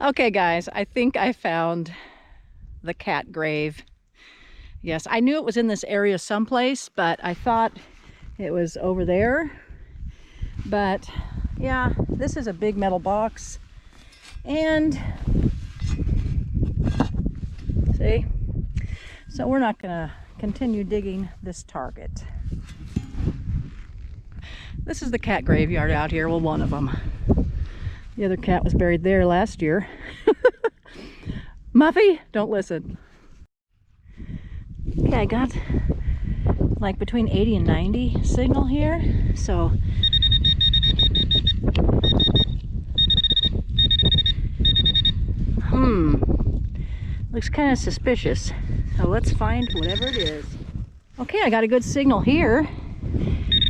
Okay, guys, I think I found the cat grave. Yes, I knew it was in this area someplace, but I thought it was over there. But yeah, this is a big metal box. And see, so we're not gonna continue digging this target. This is the cat graveyard out here. Well, one of them. The other cat was buried there last year. Muffy, don't listen. Okay, I got like between 80 and 90 signal here. So looks kind of suspicious. So let's find whatever it is. Okay, I got a good signal here.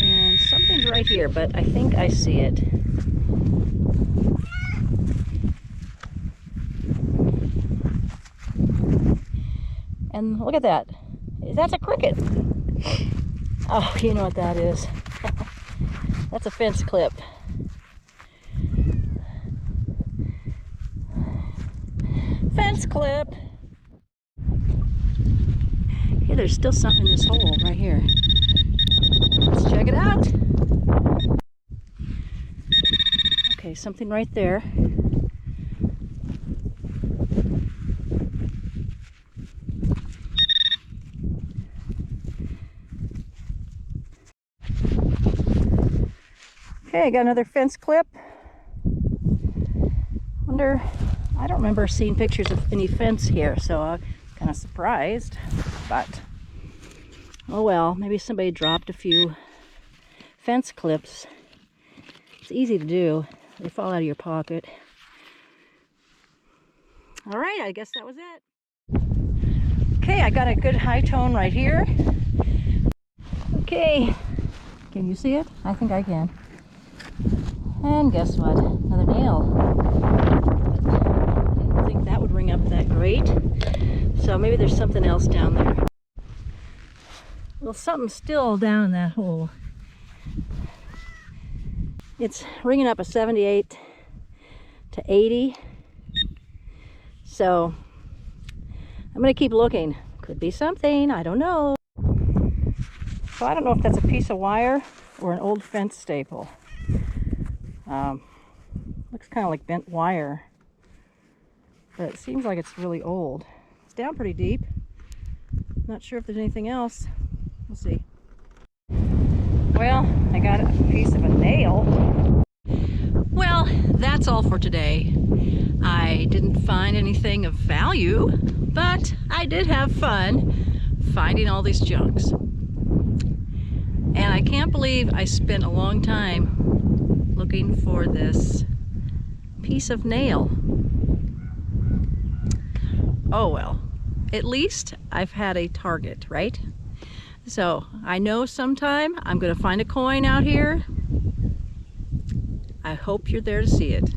And something's right here, but I think I see it. And look at that. That's a cricket. Oh, you know what that is. That's a fence clip. Fence clip. Okay, there's still something in this hole right here. Let's check it out. Okay, something right there. Okay, I got another fence clip. Wonder, I don't remember seeing pictures of any fence here, so I'm kind of surprised, but oh well, maybe somebody dropped a few fence clips. It's easy to do. They fall out of your pocket. All right, I guess that was it. Okay, I got a good high tone right here. Okay, can you see it? I think I can. And guess what? Another nail. I didn't think that would ring up that great. So maybe there's something else down there. Well, something's still down in that hole. It's ringing up a 78 to 80. So I'm going to keep looking. Could be something. I don't know. So I don't know if that's a piece of wire or an old fence staple. Looks kind of like bent wire, but it seems like it's really old. It's down pretty deep. Not sure if there's anything else. We'll see. Well, I got a piece of a nail. Well, that's all for today. I didn't find anything of value, but I did have fun finding all these junks. And I can't believe I spent a long time looking for this piece of nail. Oh well, at least I've had a target, right? So I know sometime I'm gonna find a coin out here. I hope you're there to see it.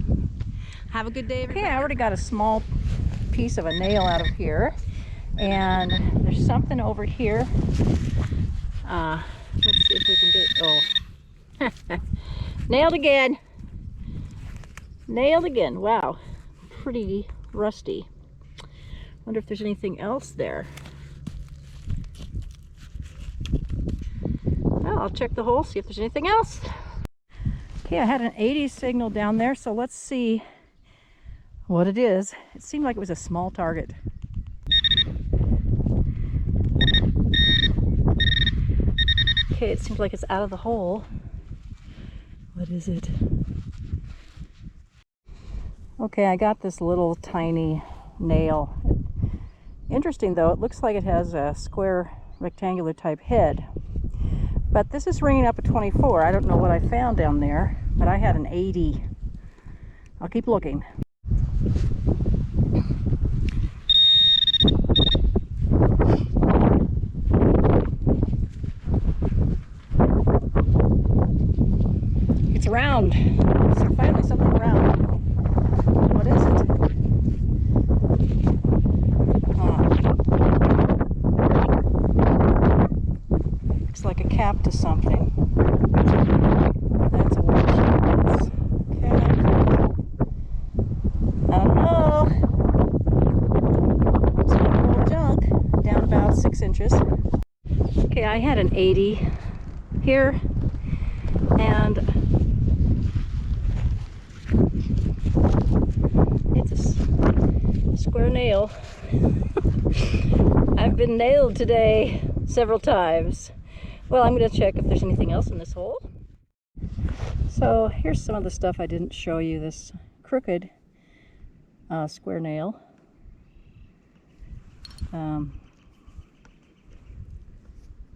Have a good day, everybody. Okay, I already got a small piece of a nail out of here, and there's something over here. Let's see if we can get, oh. Nailed again. Nailed again. Wow. Pretty rusty. Wonder if there's anything else there. Well, I'll check the hole, see if there's anything else. Okay, I had an 80 signal down there, so let's see what it is. It seemed like it was a small target. Okay, it seems like it's out of the hole. What is it? Okay, I got this little tiny nail. Interesting though, it looks like it has a square rectangular type head. But this is ringing up a 24. I don't know what I found down there, but I had an 80. I'll keep looking. It's round. So finally something round. What is it? Looks like a cap to something. That's a watch. Okay. I don't know. Okay, I had an 80 here, and it's a square nail. I've been nailed today several times. Well, I'm going to check if there's anything else in this hole. So here's some of the stuff I didn't show you. This crooked square nail.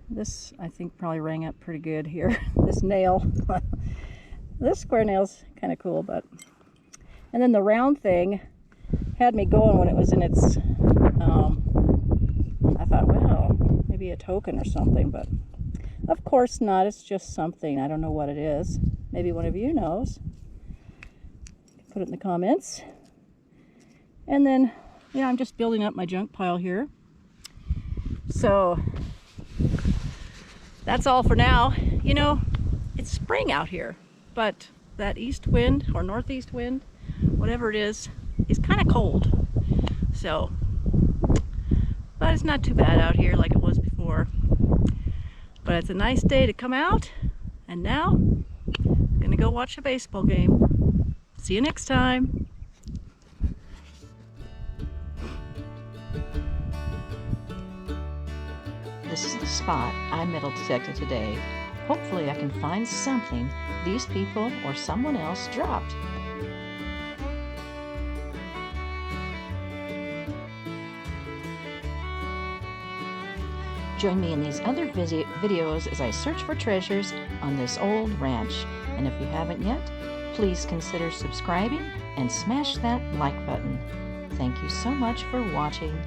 This, I think, probably rang up pretty good here. This nail. This square nail's kind of cool, but... And then the round thing had me going when it was in its... I thought, well, maybe a token or something, but of course not. It's just something. I don't know what it is. Maybe one of you knows. Put it in the comments. And then, yeah, I'm just building up my junk pile here. So... that's all for now. You know, it's spring out here, but that east wind or northeast wind, whatever it is kind of cold. So, but it's not too bad out here like it was before. But it's a nice day to come out, and now I'm gonna go watch a baseball game. See you next time. This is the spot I metal detected today. Hopefully I can find something these people or someone else dropped. Join me in these other videos as I search for treasures on this old ranch. And if you haven't yet, please consider subscribing and smash that like button. Thank you so much for watching.